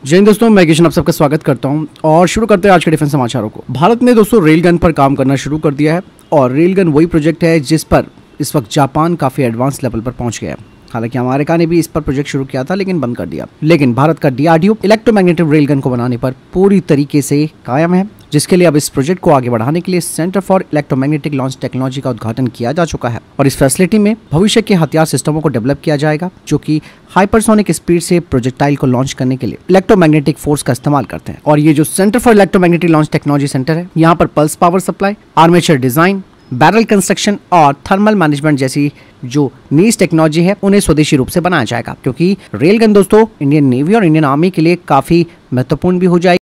जय हिंद दोस्तों, मैं किशन आप सबका स्वागत करता हूं और शुरू करते हैं आज के डिफेंस समाचारों को। भारत ने दोस्तों रेलगन पर काम करना शुरू कर दिया है और रेलगन वही प्रोजेक्ट है जिस पर इस वक्त जापान काफी एडवांस लेवल पर पहुंच गया है। हालांकि अमेरिका ने भी इस पर प्रोजेक्ट शुरू किया था लेकिन बंद कर दिया। लेकिन भारत का डीआरडीओ इलेक्ट्रोमैग्नेटिक रेलगन को बनाने पर पूरी तरीके से कायम है, जिसके लिए अब इस प्रोजेक्ट को आगे बढ़ाने के लिए centre for electromagnetic launch technology का उद्घाटन किया जा चुका है। और इस फैसिलिटी में भविष्य के हथियार सिस्टमों को डेवलप किया जाएगा जो कि हाइपरसोनिक स्पीड से प्रोजेक्टाइल को लॉन्च करने के लिए इलेक्ट्रोमैग्नेटिक फोर्स का इस्तेमाल करते हैं। और ये जो centre for electromagnetic launch technology centre है, यहाँ पर pulse power supply, armature design, barrel construction और थर्मल मैनेजमेंट जैसी जो नीज टेक्नोलॉजी है उन्हें स्वदेशी रूप से बनाया जाएगा, क्योंकि रेलगन दोस्तों इंडियन नेवी और इंडियन आर्मी के लिए काफी महत्वपूर्ण भी हो जाएगी।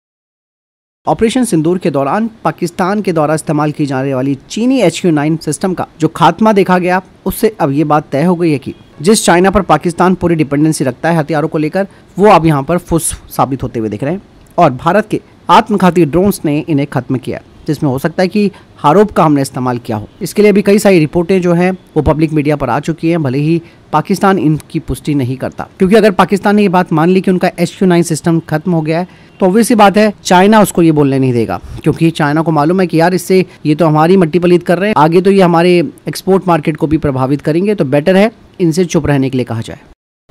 ऑपरेशन सिंदूर के दौरान पाकिस्तान के द्वारा इस्तेमाल की जाने वाली चीनी HQ-9 सिस्टम का जो खात्मा देखा गया, उससे अब ये बात तय हो गई है कि जिस चाइना पर पाकिस्तान पूरी डिपेंडेंसी रखता है हथियारों को लेकर, वो अब यहाँ पर फुस साबित होते हुए दिख रहे हैं। और भारत के आत्मघाती ड्रोन्स ने इन्हें खत्म किया, जिसमें हो सकता है कि हारोप का हमने इस्तेमाल किया हो। इसके लिए अभी कई सारी रिपोर्टें जो हैं वो पब्लिक मीडिया पर आ चुकी हैं, भले ही पाकिस्तान इनकी पुष्टि नहीं करता। क्योंकि अगर पाकिस्तान ने ये बात मान ली कि उनका HQ-9 सिस्टम खत्म हो गया है, तो ऑब्वियस सी बात है चाइना उसको ये बोलने नहीं देगा, क्योंकि चाइना को मालूम है कि यार इससे ये तो हमारी मट्टी पलीत कर रहे हैं, आगे तो ये हमारे एक्सपोर्ट मार्केट को भी प्रभावित करेंगे, तो बेटर है इनसे चुप रहने के लिए कहा जाए।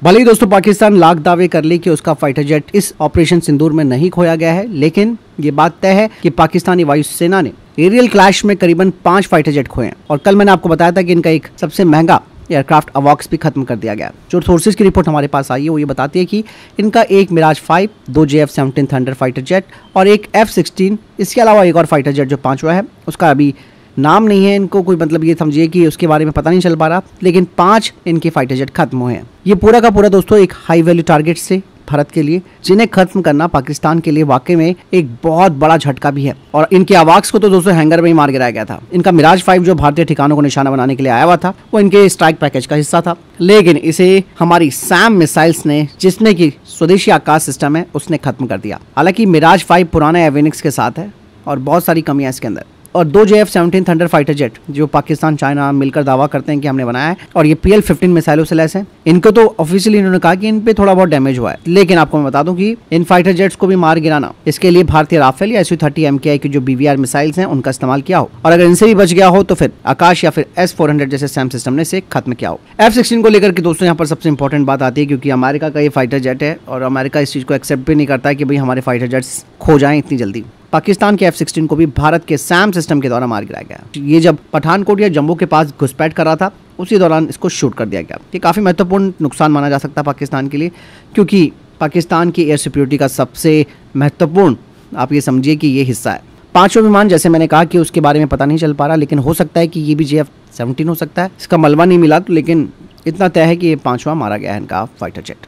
भले ही दोस्तों पाकिस्तान लाख दावे कर ले कि उसका फाइटर जेट इस ऑपरेशन सिंदूर में नहीं खोया गया है, लेकिन ये बात तय है कि पाकिस्तानी वायुसेना ने एरियल क्लैश में करीबन 5 फाइटर जेट खोए हैं। और कल मैंने आपको बताया था कि इनका एक सबसे महंगा एयरक्राफ्ट अवॉक्स भी खत्म कर दिया गया। जो सोर्सेज की रिपोर्ट हमारे पास आई है वो ये बताती है कि इनका एक Miraj 5, 2 JF-17 thunder fighter jet और एक F-16, इसके अलावा एक और फाइटर जेट जो 5वां है, उसका अभी नाम नहीं है, इनको कोई मतलब ये समझिए कि उसके बारे में पता नहीं चल पा रहा, लेकिन 5 इनके फाइटर जेट खत्म हुए हैं। ये पूरा का पूरा दोस्तों एक हाई वैल्यू टारगेट से भारत के लिए, जिन्हें खत्म करना पाकिस्तान के लिए वाकई में एक बहुत बड़ा झटका भी है। और इनके अवाक्स को तो दोस्तों हैंगर में ही मार गिराया गया था। इनका मिराज 5 जो भारतीय ठिकानों को निशाना बनाने के लिए आया हुआ था, वो इनके स्ट्राइक पैकेज का हिस्सा था, लेकिन इसे हमारी सैम मिसाइल्स ने, जिसमें कि स्वदेशी आकाश सिस्टम है, उसने खत्म कर दिया। हालांकि मिराज 5 पुराने एविनिक्स के साथ है और बहुत सारी कमियां इसके अंदर। और 2 JF-17 थंडर फाइटर जेट जो पाकिस्तान चाइना मिलकर दावा करते हैं कि हमने बनाया है, और ये PL-15 मिसाइलों से लैस है। इनको तो ऑफिशियली इन्होंने कहा कि इन पे थोड़ा बहुत डैमेज हुआ है, लेकिन आपको मैं बता दूं कि इन फाइटर जेट्स को भी मार गिराना, इसके लिए भारतीय राफेल या SU-30 MKI की जो BVR मिसाइल्स हैं उनका इस्तेमाल किया हो, और अगर इनसे भी बच गया हो तो फिर आकाश या फिर S-400 जैसे सैम सिस्टम ने इसे खत्म किया हो। F-16 को लेकर के दोस्तों यहाँ पर सबसे इंपॉर्टेंट बात आती है, क्योंकि अमेरिका का ये फाइटर जेट है और अमेरिका इस चीज को एक्सेप्ट भी नहीं करता है कि भाई हमारे फाइटर जेट्स खो जाएं इतनी jल्दी। पाकिस्तान के F-16 को भी भारत के सैम सिस्टम के द्वारा मार गिराया गया। ये जब पठानकोट या जम्मू के पास घुसपैठ कर रहा था, उसी दौरान इसको शूट कर दिया गया। ये काफ़ी महत्वपूर्ण नुकसान माना जा सकता है पाकिस्तान के लिए, क्योंकि पाकिस्तान की एयर सिक्योरिटी का सबसे महत्वपूर्ण आप ये समझिए कि ये हिस्सा है। 5वां विमान जैसे मैंने कहा कि उसके बारे में पता नहीं चल पा रहा, लेकिन हो सकता है कि ये भी JF-17 हो सकता है। इसका मलबा नहीं मिला, लेकिन इतना तय है कि ये 5वां मारा गया है इनका फाइटर जेट।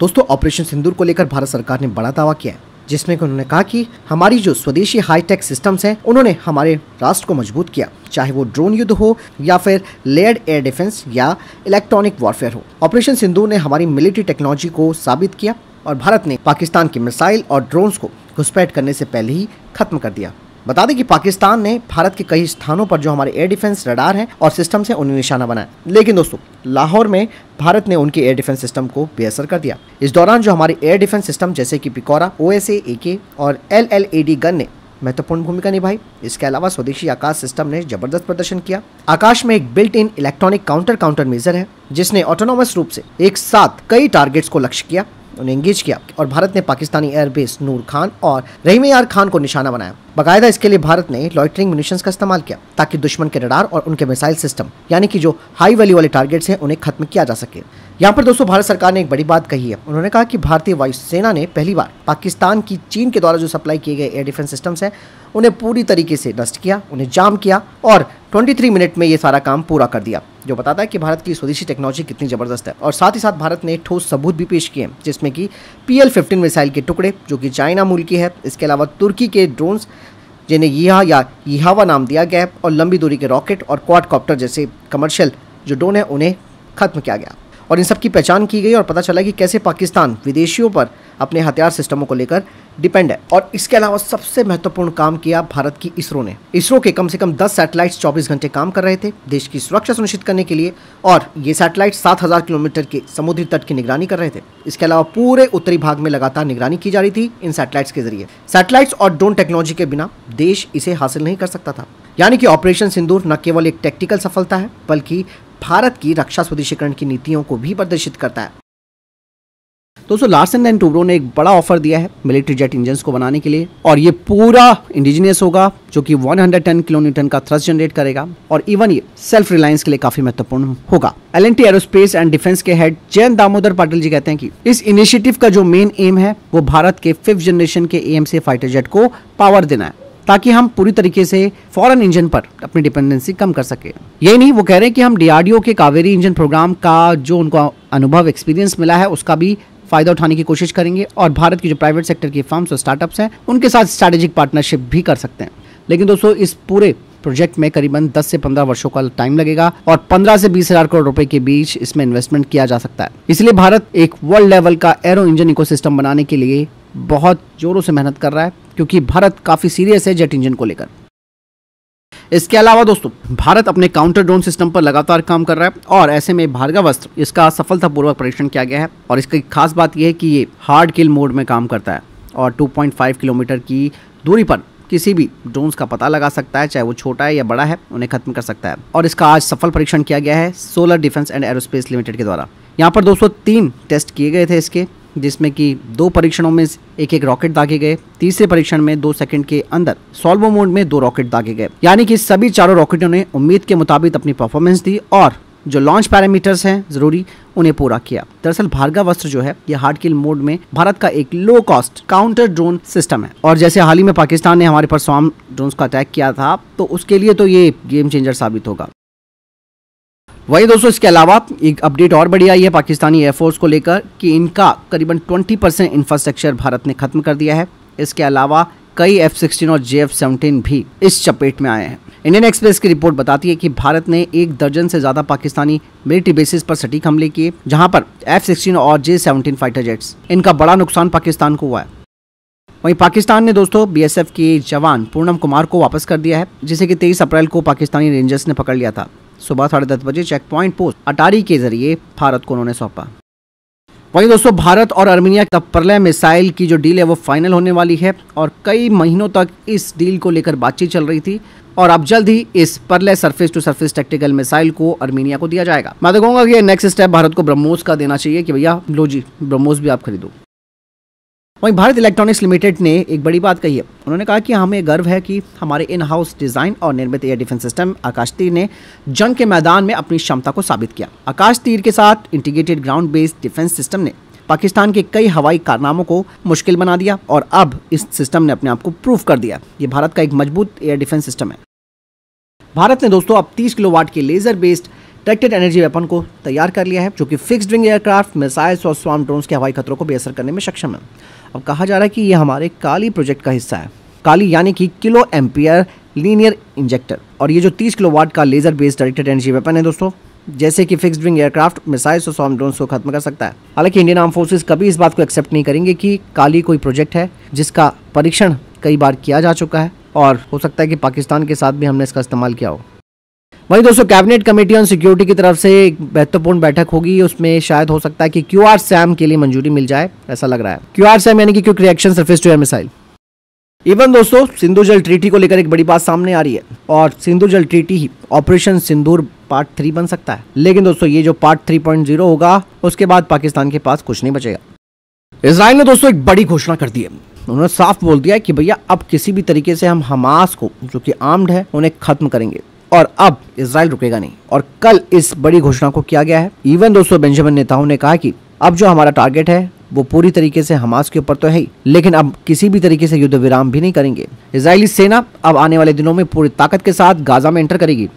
दोस्तों ऑपरेशन सिंदूर को लेकर भारत सरकार ने बड़ा दावा किया है, जिसमें उन्होंने कहा कि हमारी जो स्वदेशी हाईटेक सिस्टम्स हैं उन्होंने हमारे राष्ट्र को मजबूत किया, चाहे वो ड्रोन युद्ध हो या फिर लेयर्ड एयर डिफेंस या इलेक्ट्रॉनिक वॉरफेयर हो। ऑपरेशन सिंदूर ने हमारी मिलिट्री टेक्नोलॉजी को साबित किया और भारत ने पाकिस्तान की मिसाइल और ड्रोन्स को घुसपैठ करने से पहले ही खत्म कर दिया। बता दें कि पाकिस्तान ने भारत के कई स्थानों पर जो हमारे एयर डिफेंस रडार हैं और सिस्टम से उन्हें निशाना बनाया, लेकिन दोस्तों लाहौर में भारत ने उनके एयर डिफेंस सिस्टम को बेअसर कर दिया। इस दौरान जो हमारे एयर डिफेंस सिस्टम जैसे कि पिकोरा, OSA, AK और LLAD गन ने महत्वपूर्ण भूमिका निभाई। इसके अलावा स्वदेशी आकाश सिस्टम ने जबरदस्त प्रदर्शन किया। आकाश में एक built in electronic counter measure है, जिसने ऑटोनोमस रूप से एक साथ कई टारगेट्स को लक्ष्य किया, उन्हें एंगेज किया, और भारत ने पाकिस्तानी एयरबेस नूर खान और रहीम यार खान को निशाना बनाया। बाकायदा इसके लिए भारत ने लॉइटरिंग म्यूनिशंस का इस्तेमाल किया, ताकि दुश्मन के रडार और उनके मिसाइल सिस्टम यानी कि जो हाई वैल्यू वाले टारगेट्स हैं उन्हें खत्म किया जा सके। यहाँ पर दोस्तों भारत सरकार ने एक बड़ी बात कही है। उन्होंने कहा कि भारतीय वायुसेना ने पहली बार पाकिस्तान की चीन के द्वारा जो सप्लाई किए गए एयर डिफेंस सिस्टम्स हैं उन्हें पूरी तरीके से नष्ट किया, उन्हें जाम किया और 23 मिनट में ये सारा काम पूरा कर दिया, जो बताता है कि भारत की स्वदेशी टेक्नोलॉजी कितनी जबरदस्त है। और साथ ही साथ भारत ने ठोस सबूत भी पेश किए, जिसमें कि PL-15 मिसाइल के टुकड़े जो कि चाइना मूल की है, इसके अलावा तुर्की के ड्रोन्स जिन्हें यीहा या यीहावा नाम दिया गया है, और लंबी दूरी के रॉकेट और क्वाडकॉप्टर जैसे कमर्शियल जो ड्रोन है उन्हें खत्म किया गया। और इन सब की पहचान की गई और पता चला कि कैसे पाकिस्तान विदेशियों पर अपने हथियार सिस्टमों को लेकर डिपेंड है। और इसके अलावा सबसे महत्वपूर्ण काम किया भारत की इसरो ने। इसरो के कम से कम 10 सैटेलाइट्स 24 घंटे काम कर रहे थे देश की सुरक्षा सुनिश्चित करने के लिए, और ये सैटेलाइट 7000 किलोमीटर के समुद्री तट की निगरानी कर रहे थे। इसके अलावा पूरे उत्तरी भाग में लगातार निगरानी की जा रही थी इन सैटेलाइट्स के जरिए। सैटेलाइट्स और ड्रोन टेक्नोलॉजी के बिना देश इसे हासिल नहीं कर सकता था। यानी कि ऑपरेशन सिंदूर न केवल एक टैक्टिकल सफलता है बल्कि भारत की रक्षा स्वदेशीकरण की नीतियों को भी प्रदर्शित करता है। दोस्तों लार्सन एंड टूब्रो ने एक बड़ा ऑफर दिया है मिलिट्री जेट इंजन्स को बनाने के लिए, और ये पूरा इंडिजिनियस होगा जो कि 110 किलोन्यूटन का थ्रस्ट जनरेट करेगा, और इवन ये सेल्फ रिलायंस के लिए काफी महत्वपूर्ण होगा। L&T एरोस्पेस एंड डिफेंस के हेड जयंत दामोदर पाटिल जी कहते हैं कि इस इनिशिएटिव का जो मेन एम है वो भारत के 5th जनरेशन के AMC फाइटर जेट को पावर देना है, ताकि हम पूरी तरीके से फॉरेन इंजन पर अपनी डिपेंडेंसी कम कर सके। यही नहीं, वो कह रहे हैं कि हम DRDO के कावेरी इंजन प्रोग्राम का जो उनको अनुभव एक्सपीरियंस मिला है उसका भी फायदा उठाने की कोशिश करेंगे, और भारत की जो प्राइवेट सेक्टर की फर्म्स और स्टार्टअप्स हैं उनके साथ स्ट्रैटेजिक पार्टनरशिप भी कर सकते हैं। लेकिन दोस्तों इस पूरे प्रोजेक्ट में करीबन 10 से 15 वर्षों का टाइम लगेगा और 15 से 20 हजार करोड़ रुपए के बीच इसमें इन्वेस्टमेंट किया जा सकता है। इसलिए भारत एक वर्ल्ड लेवल का एरो इंजन इकोसिस्टम बनाने के लिए बहुत जोरों से मेहनत कर रहा है, क्योंकि भारत काफी सीरियस है जेट इंजन को लेकर। इसके अलावा दोस्तों भारत अपने काउंटर ड्रोन सिस्टम पर लगातार काम कर रहा है, और ऐसे में भार्गवास्त्र इसका सफलतापूर्वक परीक्षण किया गया है। और इसकी खास बात यह है कि ये हार्ड किल मोड में काम करता है और 2.5 किलोमीटर की दूरी पर किसी भी ड्रोन्स का पता लगा सकता है, चाहे वो छोटा है या बड़ा है, उन्हें खत्म कर सकता है। और इसका आज सफल परीक्षण किया गया है solar defence and aerospace limited के द्वारा। यहाँ पर 203 टेस्ट किए गए थे इसके, जिसमें कि 2 परीक्षणों में एक रॉकेट दागे गए, तीसरे परीक्षण में 2 सेकंड के अंदर सॉल्वो मोड में 2 रॉकेट दागे गए। यानी कि सभी चारों रॉकेटों ने उम्मीद के मुताबिक अपनी परफॉर्मेंस दी और जो लॉन्च पैरामीटर्स हैं जरूरी उन्हें पूरा किया। दरअसल भार्गवास्त्र जो है ये हार्ड किल मोड में भारत का एक low cost counter drone system है, और जैसे हाल ही में पाकिस्तान ने हमारे पर स्वार्म ड्रोन्स का अटैक किया था, तो उसके लिए तो ये गेम चेंजर साबित होगा। वही दोस्तों इसके अलावा एक अपडेट और बड़ी आई है पाकिस्तानी एयरफोर्स को लेकर कि इनका करीबन 20% इंफ्रास्ट्रक्चर भारत ने खत्म कर दिया है। इसके अलावा कई F-16 और JF-17 भी इस चपेट में आए हैं। इंडियन एक्सप्रेस की रिपोर्ट बताती है कि भारत ने 1 दर्जन से ज्यादा पाकिस्तानी मिलिट्री बेसिस पर सटीक हमले किए, जहां पर F-16 और J-17 फाइटर जेट्स, इनका बड़ा नुकसान पाकिस्तान को हुआ है। वहीं पाकिस्तान ने दोस्तों BSF के जवान पूर्णम कुमार को वापस कर दिया है, जिसे कि 23 अप्रैल को पाकिस्तानी रेंजर्स ने पकड़ लिया था। सुबह 10:30 बजे चेक पॉइंट पोस्ट अटारी के जरिए भारत को उन्होंने सौंपा। वहीं दोस्तों भारत और अर्मेनिया तब परले मिसाइल की जो डील है वो फाइनल होने वाली है, और कई महीनों तक इस डील को लेकर बातचीत चल रही थी, और अब जल्द ही इस Pralay surface to surface tactical missile को अर्मेनिया को दिया जाएगा। मैं तो कहूँगा कि नेक्स्ट स्टेप भारत को ब्रह्मोस का देना चाहिए कि भैया लो जी ब्रह्मोस भी आप खरीदो। वहीं भारत इलेक्ट्रॉनिक्स लिमिटेड ने एक बड़ी बात कही है। उन्होंने कहा कि हमें गर्व है कि हमारे इन हाउस डिजाइन और निर्मित एयर डिफेंस सिस्टम आकाश तीर ने जंग के मैदान में अपनी क्षमता को साबित किया। आकाश तीर के साथ integrated ground based defence system ने पाकिस्तान के कई हवाई कारनामों को मुश्किल बना दिया, और अब इस सिस्टम ने अपने आप को प्रूव कर दिया। ये भारत का एक मजबूत एयर डिफेंस सिस्टम है। भारत ने दोस्तों अब 30 किलोवाट के laser based directed energy weapon को तैयार कर लिया है, जो कि फिक्स्ड विंग एयरक्राफ्ट, मिसाइल्स और स्वार्म ड्रोन्स के हवाई खतरों को बेअसर करने में सक्षम है। अब कहा जा रहा है कि ये हमारे काली प्रोजेक्ट का हिस्सा है। काली यानी कि किलो एम्पियर लीनियर इंजेक्टर, और ये जो 30 किलोवाट का laser based directed energy weapon है दोस्तों, जैसे कि फिक्स्ड विंग एयरक्राफ्ट, मिसाइल्स और स्वार्म ड्रोन्स को खत्म कर सकता है। हालांकि इंडियन आर्म फोर्सेस कभी इस बात को एक्सेप्ट नहीं करेंगे कि काली कोई प्रोजेक्ट है जिसका परीक्षण कई बार किया जा चुका है, और हो सकता है कि पाकिस्तान के साथ भी हमने इसका इस्तेमाल किया हो। वहीं दोस्तों कैबिनेट कमेटी ऑन सिक्योरिटी की तरफ से एक महत्वपूर्ण बैठक होगी, उसमें शायद हो सकता है कि QRSAM के लिए मंजूरी मिल जाए, ऐसा लग रहा है। QRSAM यानी कि quick reaction surface to air missile. Even दोस्तों सिंधु जल ट्रीटी को लेकर एक बड़ी बात सामने आ रही है, और सिंधु जल ट्रीटी ही ऑपरेशन सिंदूर पार्ट 3 बन सकता है। लेकिन दोस्तों ये जो पार्ट 3.0 होगा उसके बाद पाकिस्तान के पास कुछ नहीं बचेगा। इजराइल ने दोस्तों एक बड़ी घोषणा कर दी है। उन्होंने साफ बोल दिया है कि भैया अब किसी भी तरीके से हम हमास को, जो कि आर्म्ड है, उन्हें खत्म करेंगे, और अब इजराइल रुकेगा नहीं। और कल इस बड़ी घोषणा को किया गया है। इवन दोस्तों बेंजामिन नेतान्याहू ने कहा कि अब जो हमारा टारगेट है वो पूरी तरीके से हमास के ऊपर तो है ही, लेकिन अब किसी भी तरीके से युद्ध विराम भी नहीं करेंगे। इजरायली सेना अब आने वाले दिनों में पूरी ताकत के साथ गाजा में एंटर करेगी।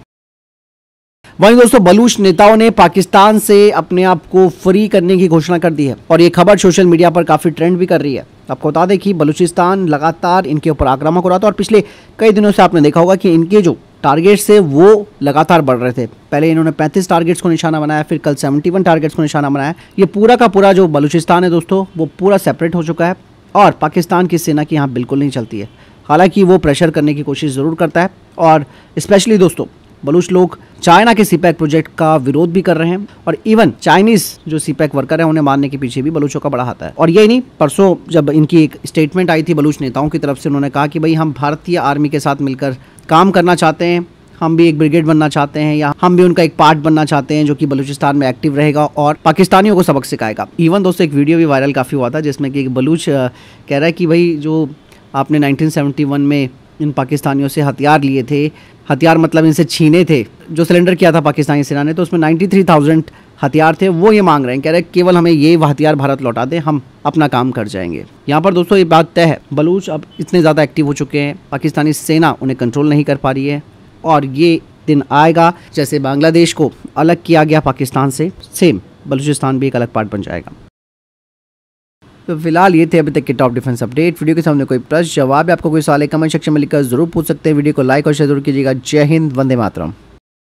वहीं दोस्तों बलूच नेताओं ने पाकिस्तान से अपने आप को फ्री करने की घोषणा कर दी है, और ये खबर सोशल मीडिया पर काफी ट्रेंड भी कर रही है। आपको बता दें कि बलूचिस्तान लगातार इनके ऊपर आक्रामक हो रहा था, और पिछले कई दिनों से आपने देखा होगा कि इनके जो टारगेट से वो लगातार बढ़ रहे थे। पहले इन्होंने 35 टारगेट्स को निशाना बनाया, फिर कल 71 टारगेट्स को निशाना बनाया। ये पूरा का पूरा जो बलूचिस्तान है दोस्तों, वो पूरा सेपरेट हो चुका है और पाकिस्तान की सेना की यहाँ बिल्कुल नहीं चलती है। हालांकि वो प्रेशर करने की कोशिश ज़रूर करता है और स्पेशली दोस्तों बलूच लोग चाइना के सीपैक प्रोजेक्ट का विरोध भी कर रहे हैं और इवन चाइनीज़ जो सीपैक वर्कर हैं उन्हें मारने के पीछे भी बलूचों का बड़ा हाथ है। और यही नहीं, परसों जब इनकी एक स्टेटमेंट आई थी बलूच नेताओं की तरफ से, उन्होंने कहा कि भाई हम भारतीय आर्मी के साथ मिलकर काम करना चाहते हैं, हम भी एक ब्रिगेड बनना चाहते हैं या हम भी उनका एक पार्ट बनना चाहते हैं जो कि बलूचिस्तान में एक्टिव रहेगा और पाकिस्तानियों को सबक सिखाएगा। इवन दोस्तों एक वीडियो भी वायरल काफ़ी हुआ था जिसमें कि एक बलूच कह रहा है कि भाई जो आपने 1971 में इन पाकिस्तानियों से हथियार लिए थे, हथियार मतलब इनसे छीने थे, जो सिलेंडर किया था पाकिस्तानी सेना ने, तो उसमें 93,000 हथियार थे, वो ये मांग रहे हैं। कह रहे हैं केवल हमें ये हथियार भारत लौटा दें, हम अपना काम कर जाएंगे। यहाँ पर दोस्तों ये बात तय है, बलूच अब इतने ज़्यादा एक्टिव हो चुके हैं, पाकिस्तानी सेना उन्हें कंट्रोल नहीं कर पा रही है और ये दिन आएगा जैसे बांग्लादेश को अलग किया गया पाकिस्तान से, सेम बलूचिस्तान भी एक अलग पार्ट बन जाएगा। तो फिलहाल ये थे अभी तक के टॉप डिफेंस अपडेट। वीडियो के सामने कोई प्रश्न जवाब या आपको कोई सवाल है कमेंट सेक्शन में लिखकर जरूर पूछ सकते हैं। वीडियो को लाइक और शेयर जरूर कीजिएगा। जय हिंद, वंदे मातरम।